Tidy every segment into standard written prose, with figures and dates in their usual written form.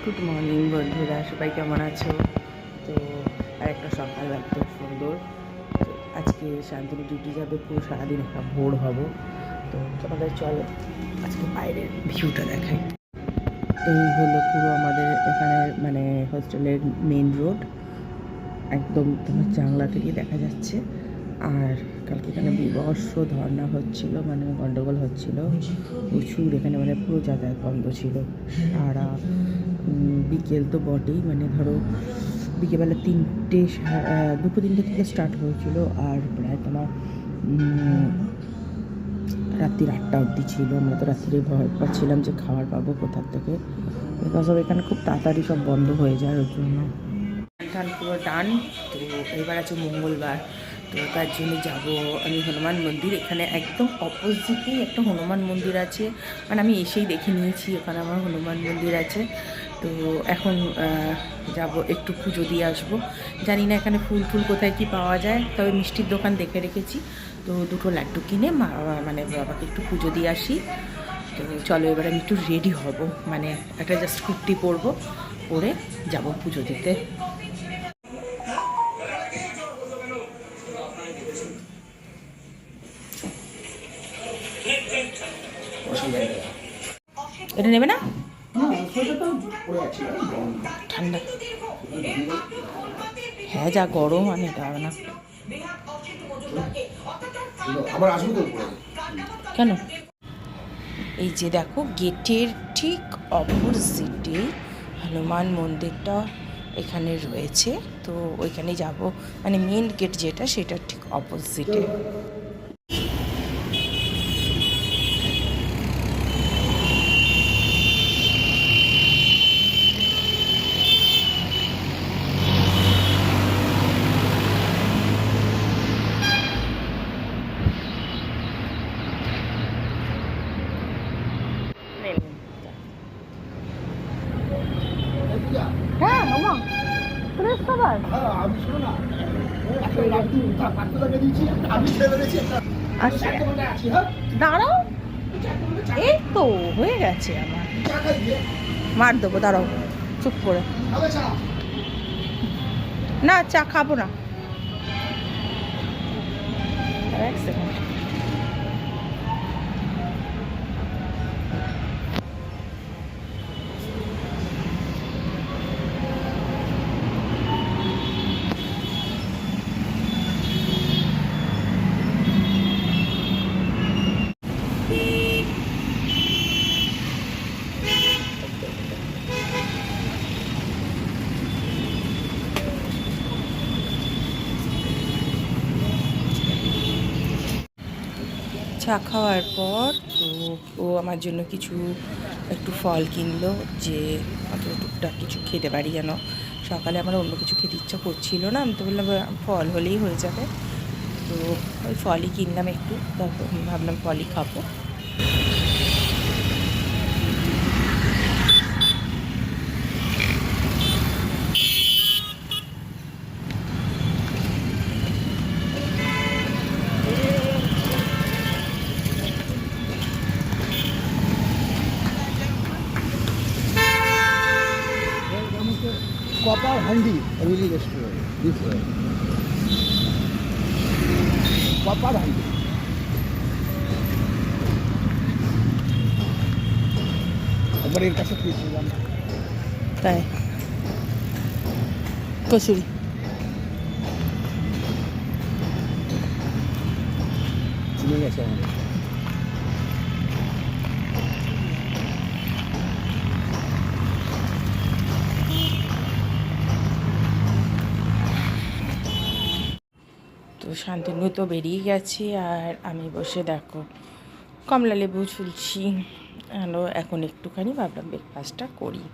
Good morning বন্ধুরা, সবাই কেমন আছো? তো আরেকটা সকাল একদম সুন্দর। তো আজকে শান্তনু ডিউটি যাবে, পুরো সারাদিন একটা ভোর হব। তো তোমাদের চলো আজকে বাইরের ভিউটা দেখাই। এই হলো পুরো আমাদের এখানে মানে হোস্টেলের মেন রোড, একদম তোমার জানলা থেকে দেখা যাচ্ছে। আর কালকে এখানে বিভৎস ধর্না হচ্ছিল, মানে গণ্ডগোল হচ্ছিল প্রচুর এখানে, মানে পুরো যাতায়াত বন্ধ ছিল। আর বিকেল তো বটেই, মানে ধরো বিকেলবেলা দুটো তিনটে থেকে স্টার্ট হয়েছিল, আর প্রায় তোমার রাত্রি 8টা অবধি ছিল। আমরা তো রাত্রে ভয় পাচ্ছিলাম যে খাবার পাবো কোথার থেকে, বিকজ অফ এখানে খুব তাড়াতাড়ি সব বন্ধ হয়ে যায়, ওর জন্য। ধান পুরো ডান। তো এবার আছে মঙ্গলবার, তো তার জন্য যাবো আমি হনুমান মন্দির। এখানে একদম অপোজিটেই একটা হনুমান মন্দির আছে, মানে আমি এসেই দেখে নিয়েছি ওখানে আমার হনুমান মন্দির আছে। তো এখন যাব, একটু পুজো দিয়ে আসবো। জানি না এখানে ফুল টুল কোথায় কি পাওয়া যায়, তবে মিষ্টির দোকান দেখে রেখেছি। তো দুটো লাড্ডু কিনে মানে বাবাকে একটু পুজো দিয়ে আসি। তো চলো এবার আমি একটু রেডি হব, মানে একটা জাস্ট কুর্তি পরবো, পরে যাব পুজো দিতে। এটা নেবে না? ঠান্ডা, হ্যাঁ যা গরম, আর নিতে হবে না। কেন? এই যে দেখো, গেটের ঠিক অপোজিটে হনুমান মন্দিরটা এখানে রয়েছে। তো ওইখানে যাব, মানে মেন গেট যেটা, সেটা ঠিক অপোজিটে। হ্যাঁ মামা, ফ্রেশ খাবার। আচ্ছা দাঁড়াও, এই তো হয়ে গেছে আমার, মার দেবো, দাঁড়াও চুপ করে। না চা খাবো না, এক সেকেন্ড। চা খাওয়ার পর তো ও আমার জন্য কিছু একটু ফল কিনলো, যে অত টুকটাক কিছু খেতে পারি যেন। সকালে আমার অন্য কিছু খেতে ইচ্ছা করছিল না, আমি তো বললাম ফল হলেই হয়ে যাবে। তো ওই ফলই কিনলাম একটু, তারপর ভাবলাম ফলই খাবো। Copper handy, really destroyed. This way. Copper handy. একবার এর কাছে খেয়েছিলাম, তাই কসুরি চিনে গেছে আমাদের। তো শান্তনু তো বেরিয়ে গেছে, আর আমি বসে দেখো কমলা লেবু ছুলছি। এখন একটুখানি ভাবলাম ব্রেকফাস্টটা করি।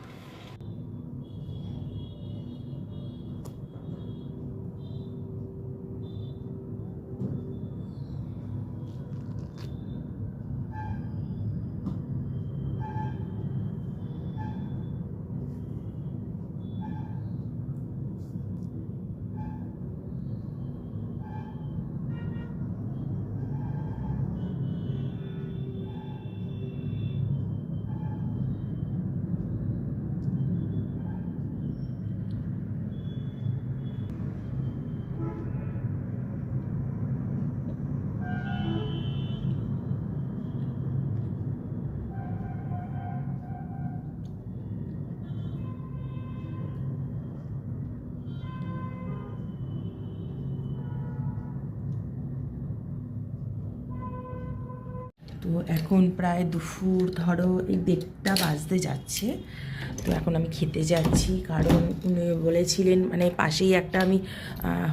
তো এখন প্রায় দুপুর ধরো এই 1:30 বাজতে যাচ্ছে। তো এখন আমি খেতে যাচ্ছি, কারণ উনি বলেছিলেন মানে পাশেই একটা আমি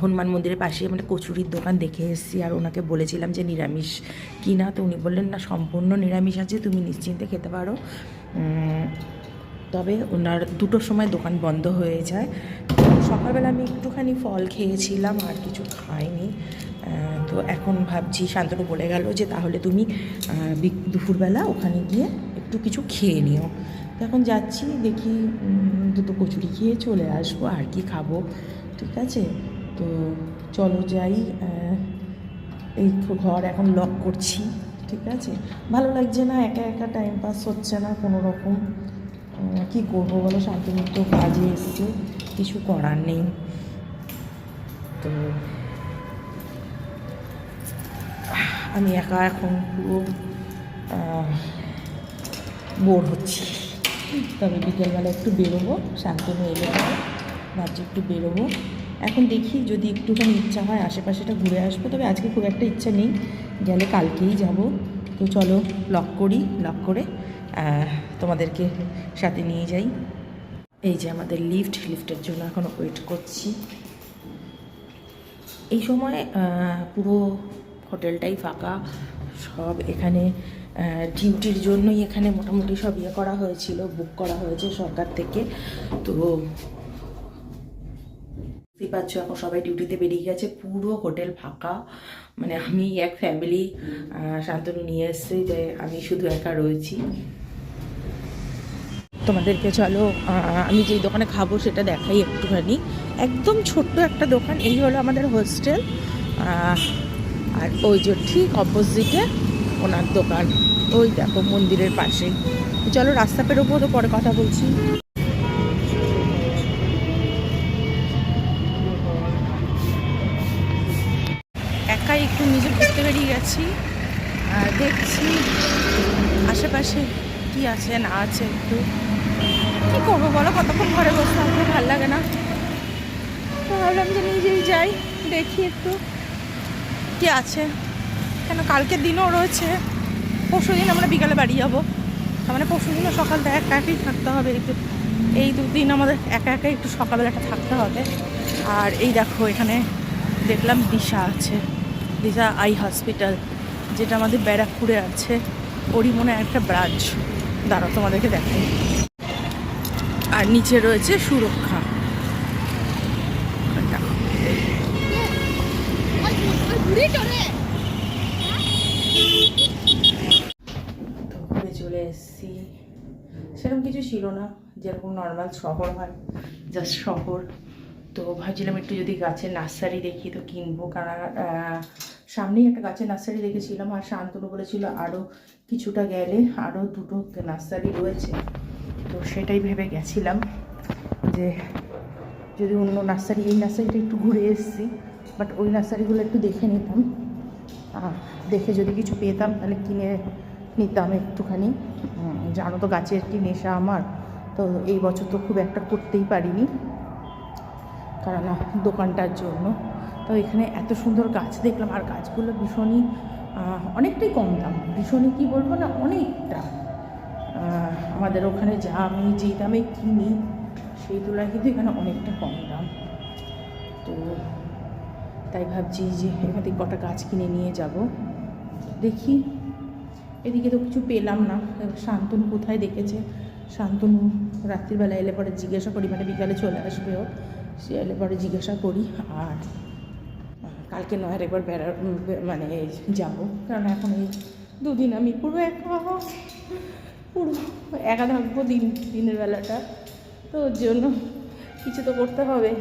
হনুমান মন্দিরের পাশেই মানে কচুরির দোকান দেখে এসেছি, আর ওনাকে বলেছিলাম যে নিরামিষ কিনা, তো উনি বললেন না সম্পূর্ণ নিরামিষ আছে, তুমি নিশ্চিন্তে খেতে পারো। তবে ওনার 2টোর সময় দোকান বন্ধ হয়ে যায়। সকালবেলা আমি একটুখানি ফল খেয়েছিলাম, আর কিছু খাইনি। তো এখন ভাবছি, শান্তনু বলে গেল যে তাহলে তুমি দুপুরবেলা ওখানে গিয়ে একটু কিছু খেয়ে নিও। তো এখন যাচ্ছি, দেখি 2টো কচুরি খেয়ে চলে আসবো, আর কি খাবো, ঠিক আছে। তো চলো যাই। এই ঘর এখন লক করছি, ঠিক আছে। ভালো লাগছে না, একা একা টাইম পাস হচ্ছে না কোনো রকম। কী করবো বলো, শান্তনু তো কাজে এসছে, কিছু করার নেই। তো আমি একা এখন পুরো বোর হচ্ছি। তবে বিকেলবেলা একটু বেরোবো, শান্তনু এলে পরে ভাবছি একটু বেরোবো। এখন দেখি যদি একটুখানি ইচ্ছা হয় আশেপাশেটা ঘুরে আসবো, তবে আজকে খুব একটা ইচ্ছা নেই, গেলে কালকেই যাব। তো চলো লক করি, লক করে তোমাদেরকে সাথে নিয়ে যাই। এই যে আমাদের লিফটের জন্য এখনও ওয়েট করছি। এই সময় পুরো হোটেলটাই ফাঁকা, সব এখানে ডিউটির জন্যই এখানে মোটামুটি সব ইয়ে করা হয়েছিল, বুক করা হয়েছে সরকার থেকে। তো বুঝতেই পারছো এখন সবাই ডিউটিতে বেরিয়ে গেছে, পুরো হোটেল ফাঁকা। মানে আমি এক ফ্যামিলি শান্তনু নিয়ে এসছে, যে আমি শুধু একা রয়েছি। তোমাদেরকে চলো আমি যেই দোকানে খাবো সেটা দেখাই একটুখানি। একদম ছোট্ট একটা দোকান, এই হলো আমাদের হোস্টেল, আর ওই যে ঠিক অপোজিটে ওনার দোকান, ওই দেখো মন্দিরের পাশেই। চলো রাস্তা পেরোবো, তো পরে কথা বলছি। একাই একটু নিজে ঘুরতে বেরিয়ে গেছি, দেখছি আশেপাশে কি আছে না আছে। একটু কী করবো বলো, কতক্ষণ ঘরে বসে থাকবো, ভালো লাগে না। তো ভাবলাম যে নিজেই যাই, দেখি একটু কি আছে। কেন কালকের দিনও রয়েছে, পরশু দিন আমরা বিকালে বাড়ি যাবো, তার মানে পরশু দিনও সকালটা একা একাই থাকতে হবে। এই 2 দিন আমাদের একা একাই একটু সকালবেলাটা থাকতে হবে। আর এই দেখো এখানে দেখলাম দিশা আছে, দিশা আই হসপিটাল, যেটা আমাদের ব্যারাকপুরে আছে, ওরই মনে একটা ব্রাঞ্চ। দাঁড়াও তোমাদেরকে দেখাই। আর নিচে রয়েছে সুরক্ষা। তো ঘুরে চলে এসেছি, সেরকম কিছু ছিল না, যেরকম নর্মাল শহর হয়, জাস্ট শহর। তো ভাবছিলাম একটু যদি গাছের নার্সারি দেখি তো কিনবো, কারণ সামনেই একটা গাছের নার্সারি দেখেছিলাম, আর শান্তনু বলেছিল আরও কিছুটা গেলে আরও 2টো নার্সারি রয়েছে। তো সেটাই ভেবে গেছিলাম যে যদি অন্য নার্সারি, এই নার্সারিটা একটু ঘুরে এসেছি, বাট ওই নার্সারিগুলো একটু দেখে নিতাম, দেখে যদি কিছু পেতাম তাহলে কিনে নিতাম একটুখানি। জানো তো গাছের কি নেশা আমার, তো এই বছর তো খুব একটা করতেই পারিনি, কারণ দোকানটার জন্য। তো এখানে এত সুন্দর গাছ দেখলাম, আর গাছগুলো ভীষণই অনেকটাই কম দাম, ভীষণই কী বলবো না, অনেকটা আমাদের ওখানে যা আমি যেই দামে কিনি সেই তুলনায় কিন্তু এখানে অনেকটা কম দাম। তো তাই ভাবছি যে এখান থেকে কটা গাছ কিনে নিয়ে যাব। দেখি, এদিকে তো কিছু পেলাম না। শান্তনু কোথায় দেখেছে, শান্তনু রাত্রিবেলা এলে পরে জিজ্ঞাসা করি, মানে বিকালে চলে আসবেও, সে এলে পরে জিজ্ঞাসা করি। আর কালকে নয় একবার মানে যাবো, কারণ এখন এই 2 দিন আমি পুরো একা থাকবো দিনের বেলাটা, তো ওর জন্য কিছু তো করতে হবে।